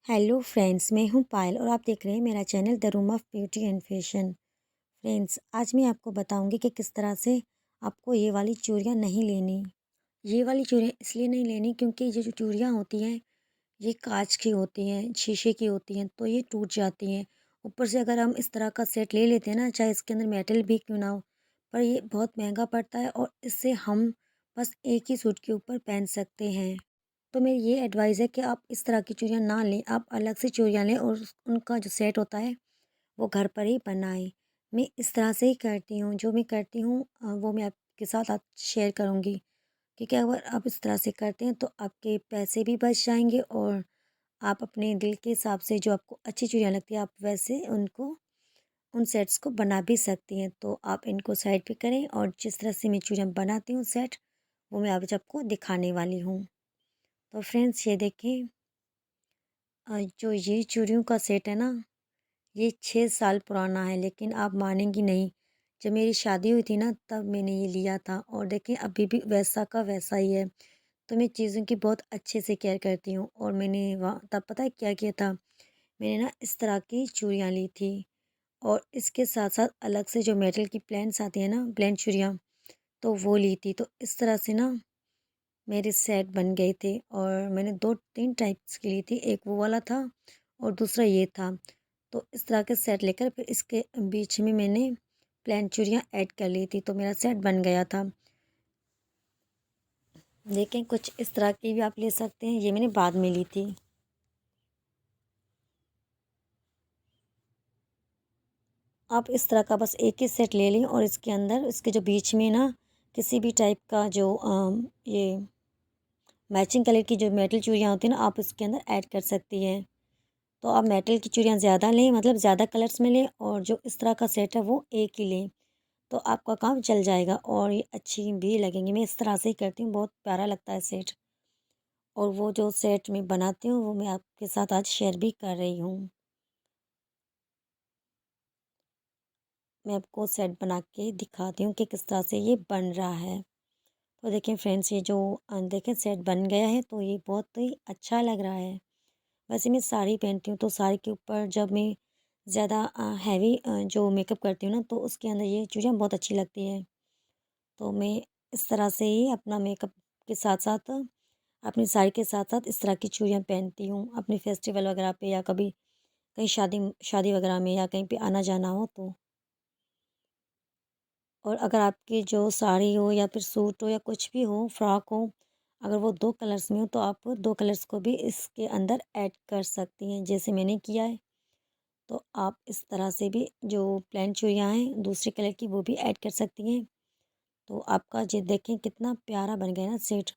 Hello friends, मैं हूं पायल और आप देख रहे हैं मेरा channel the room of beauty and fashion. Friends, आज मैं आपको बताऊंगी कि किस तरह से आपको ये वाली चूड़ियाँ नहीं लेनी। ये वाली चूड़ियाँ इसलिए नहीं लेनी क्योंकि ये जो चूड़ियाँ होती हैं ये कांच की होती हैं, शीशे की होती हैं, तो ये टूट जाती हैं। ऊपर से अगर हम इस तरह का सेट ले लेते हैं ना, चाहे इसके अंदर मेटल भी क्यों ना हो, पर ये बहुत महंगा पड़ता है और इससे हम बस एक ही सूट के ऊपर पहन सकते हैं। तो मेरी ये एडवाइस है कि आप इस तरह की चूड़ियाँ ना लें, आप अलग से चूड़ियाँ लें और उनका जो सेट होता है वो घर पर ही बनाएं। मैं इस तरह से ही करती हूँ, जो मैं करती हूँ वो मैं आपके साथ आज शेयर करूँगी। क्योंकि अगर आप इस तरह से करते हैं तो आपके पैसे भी बच जाएंगे और आप अपने दिल के हिसाब से जो आपको अच्छी चूड़ियाँ लगती है आप वैसे उनको उन सेट्स को बना भी सकती हैं। तो आप इनको साइड पे करें और जिस तरह से मैं चूड़ियाँ बनाती हूँ सेट, वो मैं आज आपको दिखाने वाली हूँ। तो फ्रेंड्स, ये देखें, जो ये चूड़ियों का सेट है ना, ये 6 साल पुराना है, लेकिन आप मानेंगी नहीं, जब मेरी शादी हुई थी ना तब मैंने ये लिया था और देखें अभी भी वैसा का वैसा ही है। तो मैं चीज़ों की बहुत अच्छे से केयर करती हूँ और मैंने वहाँ तब पता है क्या किया था, मैंने ना इस तरह की चूड़ियाँ ली थी और इसके साथ साथ अलग से जो मेटल की प्लेन्स आती हैं ना, प्लेन चूड़ियाँ, तो वो ली थी। तो इस तरह से ना मेरे सेट बन गए थे और मैंने 2-3 टाइप्स की ली थी, एक वो वाला था और दूसरा ये था। तो इस तरह के सेट लेकर फिर इसके बीच में मैंने प्लेन चूड़ियाँ ऐड कर ली थी, तो मेरा सेट बन गया था। देखें, कुछ इस तरह की भी आप ले सकते हैं, ये मैंने बाद में ली थी। आप इस तरह का बस एक ही सेट ले लें और इसके अंदर इसके जो बीच में ना किसी भी टाइप का जो ये मैचिंग कलर की जो मेटल चूड़ियाँ होती हैं ना, आप इसके अंदर ऐड कर सकती हैं। तो आप मेटल की चूड़ियाँ ज़्यादा लें, मतलब ज़्यादा कलर्स में लें, और जो इस तरह का सेट है वो एक ही लें, तो आपका काम चल जाएगा और ये अच्छी भी लगेंगी। मैं इस तरह से ही करती हूँ, बहुत प्यारा लगता है सेट। और वो जो सेट मैं बनाती हूँ वो मैं आपके साथ आज शेयर भी कर रही हूँ। मैं आपको सेट बना के दिखाती हूँ कि किस तरह से ये बन रहा है। तो देखें फ्रेंड्स, ये जो देखें सेट बन गया है, तो ये बहुत ही अच्छा लग रहा है। वैसे मैं साड़ी पहनती हूँ तो साड़ी के ऊपर जब मैं ज़्यादा हैवी जो मेकअप करती हूँ ना, तो उसके अंदर ये चूड़ियाँ बहुत अच्छी लगती है। तो मैं इस तरह से ही अपना मेकअप के साथ साथ अपनी साड़ी के साथ साथ इस तरह की चूड़ियाँ पहनती हूँ अपने फेस्टिवल वगैरह पे, या कभी कहीं शादी शादी वगैरह में या कहीं पे आना जाना हो तो। और अगर आपकी जो साड़ी हो या फिर सूट हो या कुछ भी हो, फ्रॉक हो, अगर वो 2 कलर्स में हो तो आप 2 कलर्स को भी इसके अंदर ऐड कर सकती हैं, जैसे मैंने किया है। तो आप इस तरह से भी जो प्लेन चूड़ियाँ हैं दूसरे कलर की वो भी ऐड कर सकती हैं। तो आपका ये देखें कितना प्यारा बन गया ना सेट।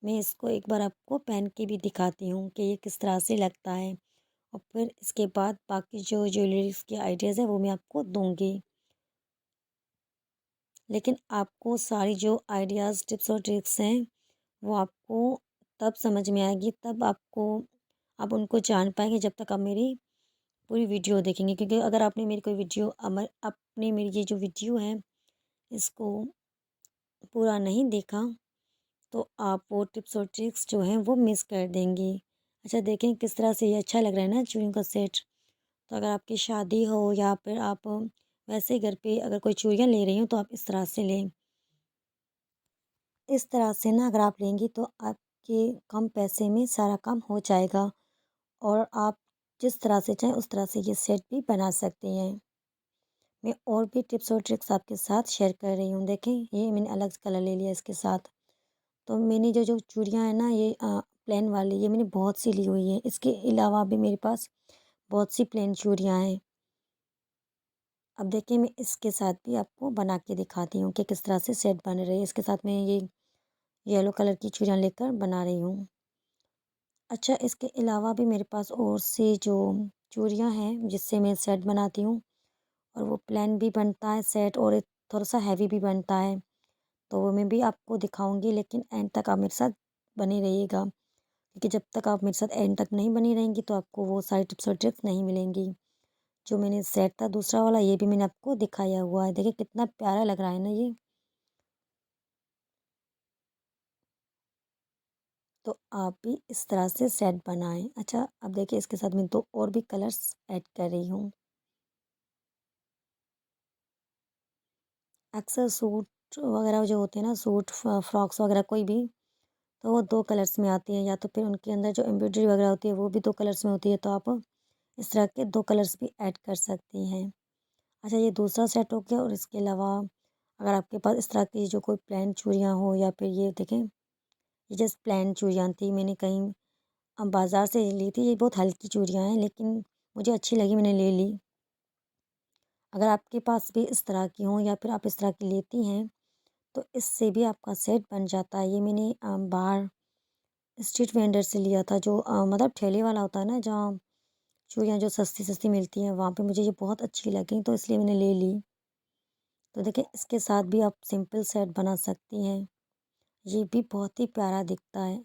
मैं इसको एक बार आपको पहन के भी दिखाती हूँ कि ये किस तरह से लगता है और फिर इसके बाद बाकी जो ज्वेलरीज के आइडियाज़ है वो मैं आपको दूँगी। लेकिन आपको सारी जो आइडियाज़, टिप्स और ट्रिक्स हैं वो आपको तब समझ में आएगी, तब आपको आप उनको जान पाएंगे जब तक आप मेरी पूरी वीडियो देखेंगे। क्योंकि अगर आपने मेरी कोई वीडियो आपने मेरी ये जो वीडियो है इसको पूरा नहीं देखा तो आप वो टिप्स और ट्रिक्स जो हैं वो मिस कर देंगी। अच्छा, देखें किस तरह से ये अच्छा लग रहा है ना चूड़ियों का सेट। तो अगर आपकी शादी हो या फिर आप वैसे ही घर पे अगर कोई चूड़ियाँ ले रही हो तो आप इस तरह से लें। इस तरह से ना अगर आप लेंगी तो आपके कम पैसे में सारा काम हो जाएगा और आप जिस तरह से चाहें उस तरह से ये सेट भी बना सकती हैं। मैं और भी टिप्स और ट्रिक्स आपके साथ शेयर कर रही हूँ। देखें, ये मैंने अलग कलर ले लिया इसके साथ। तो मैंने जो जो चूड़ियाँ हैं ना, ये प्लेन वाली ये मैंने बहुत सी ली हुई है। इसके अलावा भी मेरे पास बहुत सी प्लेन चूड़ियाँ हैं। अब देखिए, मैं इसके साथ भी आपको बना के दिखाती हूँ कि किस तरह से सेट बन रही है। इसके साथ मैं ये येलो कलर की चूड़ियाँ लेकर बना रही हूँ। अच्छा, इसके अलावा भी मेरे पास और सी जो चूड़ियाँ हैं जिससे मैं सेट बनाती हूँ, और वो प्लेन भी बनता है सेट और थोड़ा सा हैवी भी बनता है। तो वो मैं भी आपको दिखाऊंगी, लेकिन एंड तक आप मेरे साथ बने रहिएगा। क्योंकि जब तक आप मेरे साथ एंड तक नहीं बनी रहेंगी तो आपको वो सारी टिप्स और ट्रिक्स नहीं मिलेंगी। जो मैंने सेट था दूसरा वाला, ये भी मैंने आपको दिखाया हुआ है। देखिए कितना प्यारा लग रहा है ना ये। तो आप भी इस तरह से सेट बनाएं। अच्छा, अब देखिए इसके साथ मैं दो और भी कलर्स ऐड कर रही हूँ। अक्सर सूट वगैरह जो होते हैं ना, सूट फ्रॉक्स वगैरह कोई भी, तो वो दो कलर्स में आती है, या तो फिर उनके अंदर जो एम्ब्रॉयडरी वगैरह होती है वो भी दो कलर्स में होती है, तो आप इस तरह के दो कलर्स भी ऐड कर सकती हैं। अच्छा, ये दूसरा सेट हो गया। और इसके अलावा अगर आपके पास इस तरह की जो कोई प्लेन चूड़ियाँ हो, या फिर ये देखें, ये जस्ट प्लेन चूड़ियाँ थी, मैंने कहीं बाज़ार से ली थी। ये बहुत हल्की चूड़ियाँ हैं, लेकिन मुझे अच्छी लगी, मैंने ले ली। अगर आपके पास भी इस तरह की हों, या फिर आप इस तरह की लेती हैं, तो इससे भी आपका सेट बन जाता है। ये मैंने बाहर स्ट्रीट वेंडर से लिया था, जो मतलब ठेले वाला होता है ना, जहाँ चूड़ियाँ जो सस्ती सस्ती मिलती हैं, वहाँ पे मुझे ये बहुत अच्छी लगी, तो इसलिए मैंने ले ली। तो देखिए इसके साथ भी आप सिंपल सेट बना सकती हैं। ये भी बहुत ही प्यारा दिखता है।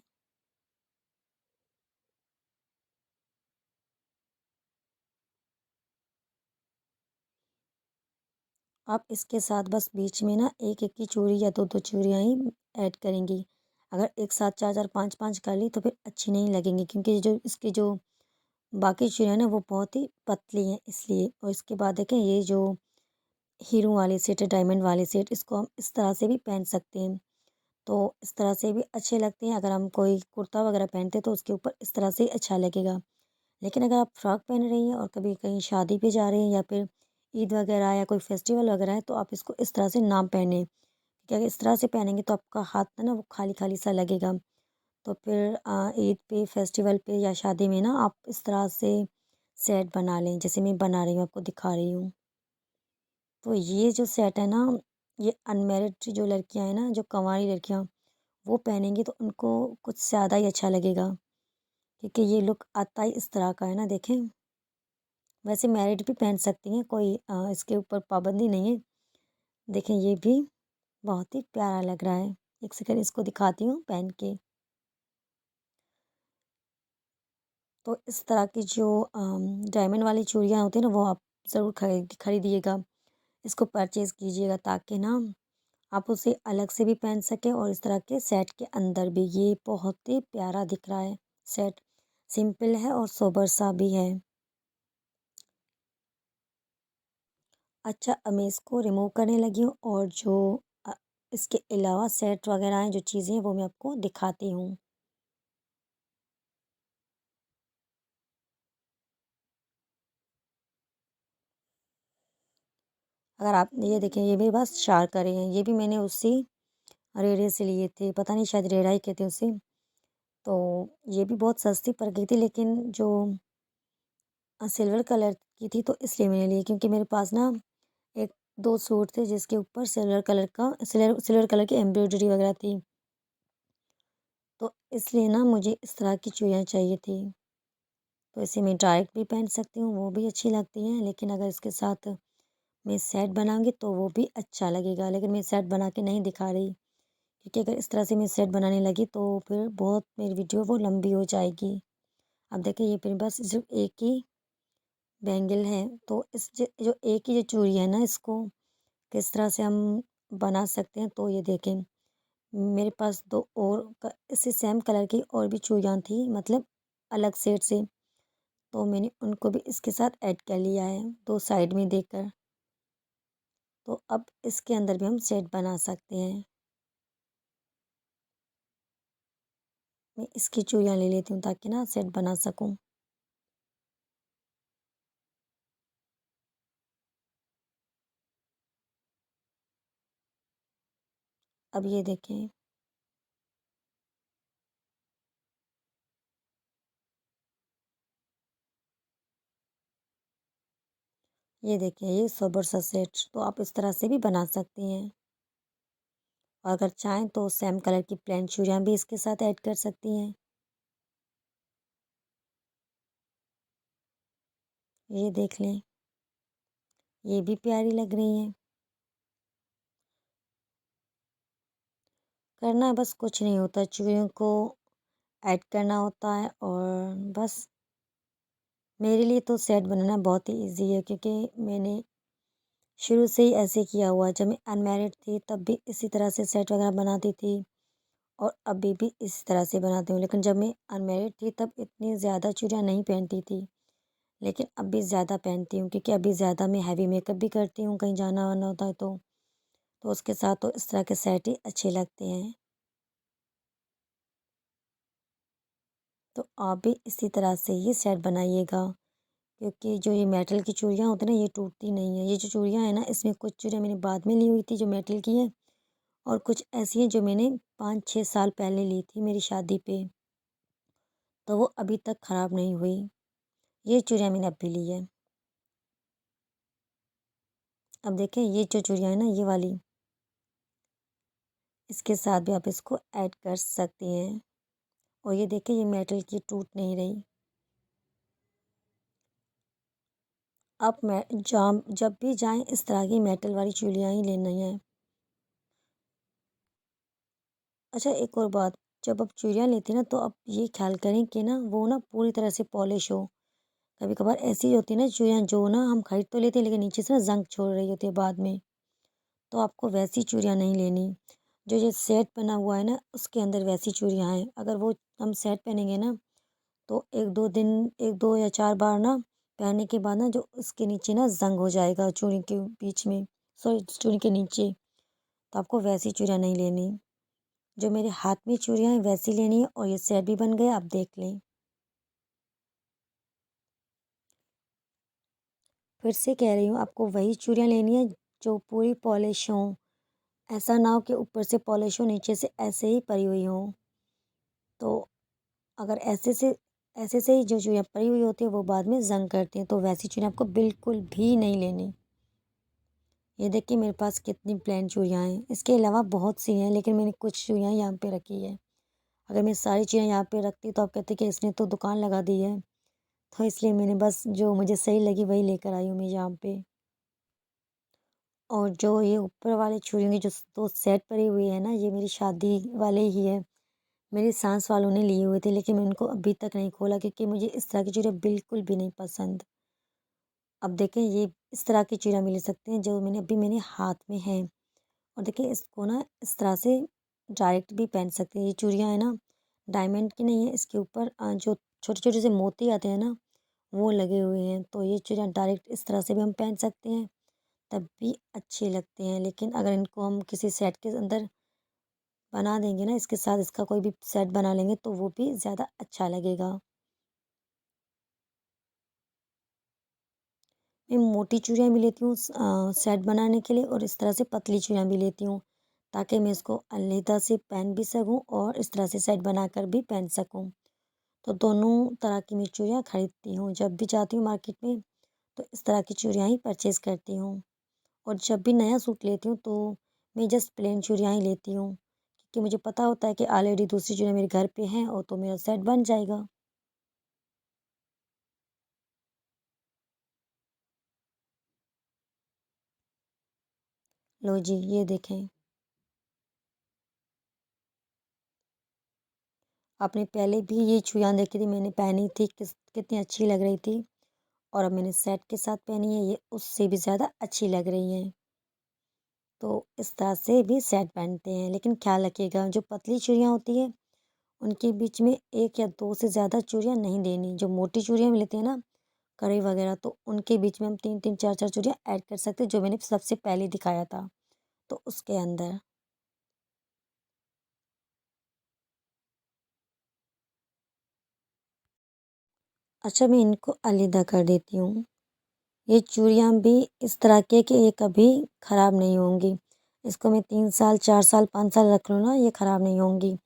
आप इसके साथ बस बीच में ना एक एक की चूड़ी या दो दो चूड़ियाँ ही ऐड करेंगी। अगर एक साथ चार चार पाँच पाँच कर ली तो फिर अच्छी नहीं लगेंगी, क्योंकि जो इसकी जो बाकी चूड़ियाँ ना वो बहुत ही पतली हैं, इसलिए। और इसके बाद देखें, ये जो हीरो वाले सेट है, डायमंड वाले सेट, इसको हम इस तरह से भी पहन सकते हैं। तो इस तरह से भी अच्छे लगते हैं। अगर हम कोई कुर्ता वगैरह पहनते हैं तो उसके ऊपर इस तरह से ही अच्छा लगेगा। लेकिन अगर आप फ्रॉक पहन रही हैं और कभी कहीं शादी पे जा रही हैं, या फिर ईद वगैरह या कोई फेस्टिवल वगैरह है, तो आप इसको इस तरह से ना पहने, क्योंकि अगर इस तरह से पहनेंगे तो आपका हाथ ना वो खाली खाली सा लगेगा। तो फिर ईद पे, फेस्टिवल पे या शादी में ना आप इस तरह से सेट बना लें, जैसे मैं बना रही हूँ, आपको दिखा रही हूँ। तो ये जो सेट है ना, ये अनमेरिड जो लड़कियां हैं ना, जो कंवारी लड़कियां, वो पहनेंगी तो उनको कुछ ज़्यादा ही अच्छा लगेगा, क्योंकि ये लुक आता ही इस तरह का है ना। देखें, वैसे मैरिड भी पहन सकती हैं, कोई इसके ऊपर पाबंदी नहीं है। देखें, ये भी बहुत ही प्यारा लग रहा है। एक सेकंड, इसको दिखाती हूँ पहन के। तो इस तरह की जो डायमंड वाली चूड़ियाँ होती हैं ना, वो आप ज़रूर खरीदिएगा, इसको परचेज़ कीजिएगा, ताकि ना आप उसे अलग से भी पहन सकें और इस तरह के सेट के अंदर भी। ये बहुत ही प्यारा दिख रहा है सेट, सिंपल है और सोबर सा भी है। अच्छा, अब मैं इसको रिमूव करने लगी हूँ, और जो अ, इसके अलावा सेट वगैरह हैं, जो चीज़ें हैं, वो मैं आपको दिखाती हूँ। अगर आप ये देखें, ये मेरे पास 4 करे हैं, ये भी मैंने उसी रेड़े से लिए थे, पता नहीं शायद रेड़ा ही कहते हैं उसे। तो ये भी बहुत सस्ती पड़ गई थी, लेकिन जो सिल्वर कलर की थी, तो इसलिए मैंने ली, क्योंकि मेरे पास ना एक दो सूट थे जिसके ऊपर सिल्वर कलर की एम्ब्रॉयडरी वगैरह थी, तो इसलिए ना मुझे इस तरह की चूड़ियाँ चाहिए थी। तो इसे मैं डायरेक्ट भी पहन सकती हूँ, वो भी अच्छी लगती हैं, लेकिन अगर इसके साथ मैं सेट बनाऊँगी तो वो भी अच्छा लगेगा। लेकिन मैं सेट बना के नहीं दिखा रही, क्योंकि अगर इस तरह से मैं सेट बनाने लगी तो फिर बहुत मेरी वीडियो वो लंबी हो जाएगी। अब देखिए, ये मेरे पास सिर्फ एक ही बैंगल है, तो जो एक ही जो चूड़ी है ना, इसको किस तरह से हम बना सकते हैं, तो ये देखें, मेरे पास दो और इसी सेम कलर की और भी चूड़ियाँ थी, मतलब अलग सेट से, तो मैंने उनको भी इसके साथ ऐड कर लिया है, दो साइड में देकर। तो अब इसके अंदर भी हम सेट बना सकते हैं। मैं इसकी चूड़ियाँ ले लेती हूँ, ताकि ना सेट बना सकूँ। अब ये देखें, ये देखिए, ये सोबर सा सेट तो आप इस तरह से भी बना सकती हैं। और अगर चाहें तो सेम कलर की प्लेन चूड़ियाँ भी इसके साथ ऐड कर सकती हैं। ये देख लें, ये भी प्यारी लग रही हैं। करना बस कुछ नहीं होता, चूड़ियों को ऐड करना होता है, और बस मेरे लिए तो सेट बनाना बहुत ही ईज़ी है, क्योंकि मैंने शुरू से ही ऐसे किया हुआ है। जब मैं अनमैरिड थी तब भी इसी तरह से सेट वगैरह बनाती थी, और अभी भी इस तरह से बनाती हूँ। लेकिन जब मैं अनमैरिड थी तब इतनी ज़्यादा चूड़ियाँ नहीं पहनती थी, लेकिन अभी ज़्यादा पहनती हूँ क्योंकि अभी ज़्यादा मैं हैवी मेकअप भी करती हूँ, कहीं जाना वाना होता है तो उसके साथ तो इस तरह के सेट ही अच्छे लगते हैं। तो आप भी इसी तरह से ही सेट बनाइएगा, क्योंकि जो ये मेटल की चूड़ियाँ होती हैं ना, ये टूटती नहीं है। ये जो चूड़ियाँ हैं ना, इसमें कुछ चूड़ियाँ मैंने बाद में ली हुई थी जो मेटल की हैं, और कुछ ऐसी हैं जो मैंने 5-6 साल पहले ली थी मेरी शादी पे, तो वो अभी तक ख़राब नहीं हुई। ये चूड़ियाँ मैंने अभी ली है। अब देखें ये जो चूड़ियाँ हैं ना, ये वाली, इसके साथ भी आप इसको ऐड कर सकती हैं। और ये देखें ये मेटल की टूट नहीं रही। आप जब भी जाएं इस तरह की मेटल वाली चूड़ियाँ ही लेनी है। अच्छा एक और बात, जब आप चूड़ियाँ लेती हैं ना तो आप ये ख्याल करें कि ना वो ना पूरी तरह से पॉलिश हो। कभी कभार ऐसी होती है ना चूड़ियाँ जो ना हम खरीद तो लेते हैं लेकिन नीचे से ना जंग छोड़ रही होती है बाद में, तो आपको वैसी चूड़ियाँ नहीं लेनी। जो ये सेट बना हुआ है ना उसके अंदर वैसी चूड़ियाँ हैं, अगर वो हम सेट पहनेंगे ना तो 1-2 दिन, 1-2 या 4 बार ना पहनने के बाद ना जो उसके नीचे ना ज़ंग हो जाएगा चूड़ी के बीच में, सॉरी चूड़ी के नीचे। तो आपको वैसी चूड़ियाँ नहीं लेनी। जो मेरे हाथ में चूड़ियाँ हैं वैसी लेनी है, और ये सेट भी बन गया, आप देख लें। फिर से कह रही हूँ आपको वही चूड़ियाँ लेनी है जो पूरी पॉलिश हों। ऐसा ना हो कि ऊपर से पॉलिश हो, नीचे से ऐसे ही पड़ी हुई हों। तो अगर ऐसे से ही जो चूड़ियाँ पड़ी हुई होती है वो बाद में ज़ंग करती हैं, तो वैसी चूड़ियाँ आपको बिल्कुल भी नहीं लेनी। ये देखिए मेरे पास कितनी प्लेन चूड़ियाँ हैं। इसके अलावा बहुत सी हैं लेकिन मैंने कुछ चूड़ियाँ यहाँ पे रखी है। अगर मैं सारी चूड़ियाँ यहाँ पे रखती तो आप कहते कि इसने तो दुकान लगा दी है। तो इसलिए मैंने बस जो मुझे सही लगी वही लेकर आई हूँ मैं यहाँ पे। और जो ये ऊपर वाली चूड़ियों की जो 2 सेट पड़ी हुई है ना, ये मेरी शादी वाले ही है। मेरी सास वालों ने लिए हुए थे लेकिन मैं उनको अभी तक नहीं खोला क्योंकि मुझे इस तरह की चूड़ियाँ बिल्कुल भी नहीं पसंद। अब देखें ये इस तरह की चूड़ियाँ मिल सकती हैं जो अभी मेरे हाथ में है। और देखिए इसको ना इस तरह से डायरेक्ट भी पहन सकते हैं। ये चूड़ियाँ है ना डायमंड की नहीं है, इसके ऊपर जो छोटे छोटे से मोती आते हैं ना वो लगे हुए हैं, तो ये चूड़ियाँ डायरेक्ट इस तरह से भी हम पहन सकते हैं, तब भी अच्छे लगते हैं। लेकिन अगर इनको हम किसी सेट के अंदर बना देंगे ना, इसके साथ इसका कोई भी सेट बना लेंगे तो वो भी ज़्यादा अच्छा लगेगा। मैं मोटी चूड़ियाँ भी लेती हूँ सेट बनाने के लिए, और इस तरह से पतली चूड़ियाँ भी लेती हूँ ताकि मैं इसको अलग से पहन भी सकूँ और इस तरह से सेट बनाकर भी पहन सकूँ। तो दोनों तरह की मैं चूड़ियाँ खरीदती हूँ। जब भी जाती हूँ मार्केट में तो इस तरह की चूड़ियाँ ही परचेज़ करती हूँ। और जब भी नया सूट लेती हूँ तो मैं जस्ट प्लेन चूड़ियाँ ही लेती हूँ, क्योंकि मुझे पता होता है कि ऑलरेडी दूसरी चूड़ियाँ मेरे घर पे हैं और तो मेरा सेट बन जाएगा। लो जी ये देखें। आपने पहले भी ये चूड़ियाँ देखी थी, मैंने पहनी थी, कितनी अच्छी लग रही थी, और अब मैंने सेट के साथ पहनी है, ये उससे भी ज़्यादा अच्छी लग रही हैं। तो इस तरह से भी सेट पहनते हैं, लेकिन ख्याल रखिएगा जो पतली चूड़ियाँ होती हैं उनके बीच में 1 या 2 से ज़्यादा चूड़ियाँ नहीं देनी। जो मोटी चूड़ियाँ मिलती हैं ना, कड़ी वगैरह, तो उनके बीच में हम 3-3 4-4 चूड़ियाँ ऐड कर सकते हैं, जो मैंने सबसे पहले दिखाया था, तो उसके अंदर। अच्छा मैं इनको अलग कर देती हूँ। ये चूड़ियाँ भी इस तरह की है कि ये कभी ख़राब नहीं होंगी। इसको मैं 3 साल, 4 साल, 5 साल रख लूँ ना, ये ख़राब नहीं होंगी,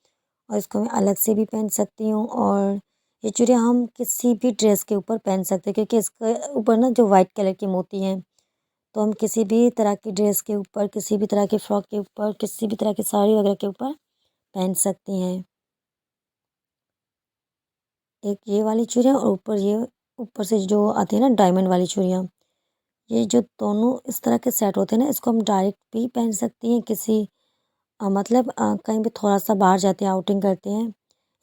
और इसको मैं अलग से भी पहन सकती हूँ। और ये चूड़ियाँ हम किसी भी ड्रेस के ऊपर पहन सकते हैं क्योंकि इसके ऊपर ना जो वाइट कलर के मोती हैं, तो हम किसी भी तरह की ड्रेस के ऊपर, किसी भी तरह के फ्रॉक के ऊपर, किसी भी तरह की साड़ी वगैरह के ऊपर पहन सकती हैं। एक ये वाली चूड़ियाँ और ऊपर से जो आती है ना डायमंड वाली चूड़ियाँ, ये जो दोनों इस तरह के सेट होते हैं ना, इसको हम डायरेक्ट भी पहन सकती हैं किसी मतलब कहीं भी थोड़ा-सा बाहर जाते हैं, आउटिंग करते हैं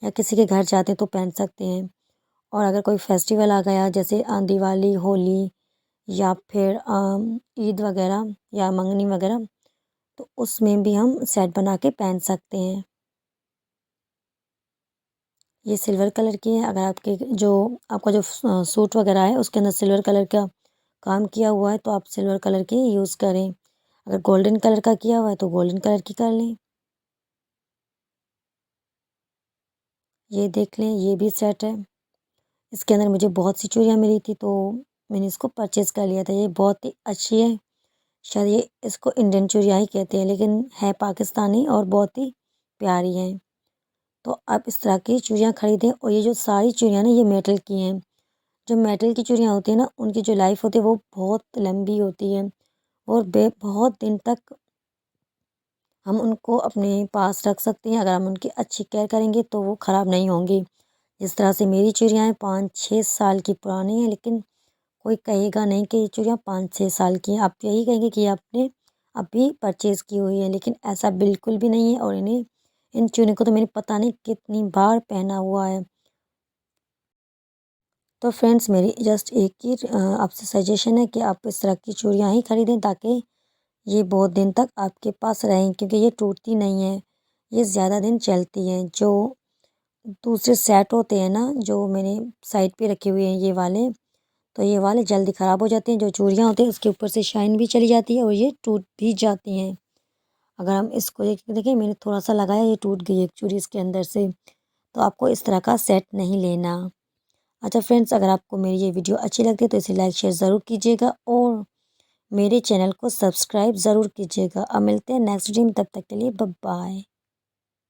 या किसी के घर जाते हैं तो पहन सकते हैं। और अगर कोई फेस्टिवल आ गया जैसे दिवाली, होली या फिर ईद वगैरह या मंगनी वगैरह, तो उसमें भी हम सेट बना के पहन सकते हैं। ये सिल्वर कलर की है। अगर आपका जो सूट वगैरह है उसके अंदर सिल्वर कलर का काम किया हुआ है तो आप सिल्वर कलर की यूज़ करें। अगर गोल्डन कलर का किया हुआ है तो गोल्डन कलर की कर लें। ये देख लें, ये भी सेट है। इसके अंदर मुझे बहुत सी चूड़ियाँ मिली थी तो मैंने इसको परचेज़ कर लिया था। ये बहुत ही अच्छी है। शायद ये इसको इंडियन चूड़ियाँ ही कहते हैं, लेकिन है पाकिस्तानी और बहुत ही प्यारी है। तो आप इस तरह की चूड़ियाँ खरीदें। और ये जो सारी चूड़ियाँ ना ये मेटल की हैं। जो मेटल की चूड़ियाँ होती हैं ना उनकी जो लाइफ होती है वो बहुत लंबी होती है और बहुत दिन तक हम उनको अपने पास रख सकते हैं। अगर हम उनकी अच्छी केयर करेंगे तो वो ख़राब नहीं होंगी। जिस तरह से मेरी चूड़ियाँ हैं 5-6 साल की पुरानी हैं, लेकिन कोई कहेगा नहीं कि ये चूड़ियाँ 5-6 साल की हैं। आप यही कहेंगे कि ये आपने अभी परचेज़ की हुई है, लेकिन ऐसा बिल्कुल भी नहीं है। और इन चूड़ियों को तो मैंने पता नहीं कितनी बार पहना हुआ है। तो फ्रेंड्स, मेरी जस्ट एक ही आपसे सजेशन है कि आप इस तरह की चूड़ियाँ ही खरीदें ताकि ये बहुत दिन तक आपके पास रहें, क्योंकि ये टूटती नहीं है, ये ज़्यादा दिन चलती हैं। जो दूसरे सेट होते हैं ना जो मैंने साइड पे रखे हुए हैं ये वाले, तो ये वाले जल्दी ख़राब हो जाते हैं। जो चूड़ियाँ होती हैं उसके ऊपर से शाइन भी चली जाती है और ये टूट भी जाती हैं। अगर हम इसको देखिए, मैंने थोड़ा सा लगाया, ये टूट गई एक चूड़ी इसके अंदर से। तो आपको इस तरह का सेट नहीं लेना। अच्छा फ्रेंड्स, अगर आपको मेरी ये वीडियो अच्छी लगती है तो इसे लाइक शेयर ज़रूर कीजिएगा और मेरे चैनल को सब्सक्राइब ज़रूर कीजिएगा। अब मिलते हैं नेक्स्ट टाइम, तब तक के लिए बाय बाय।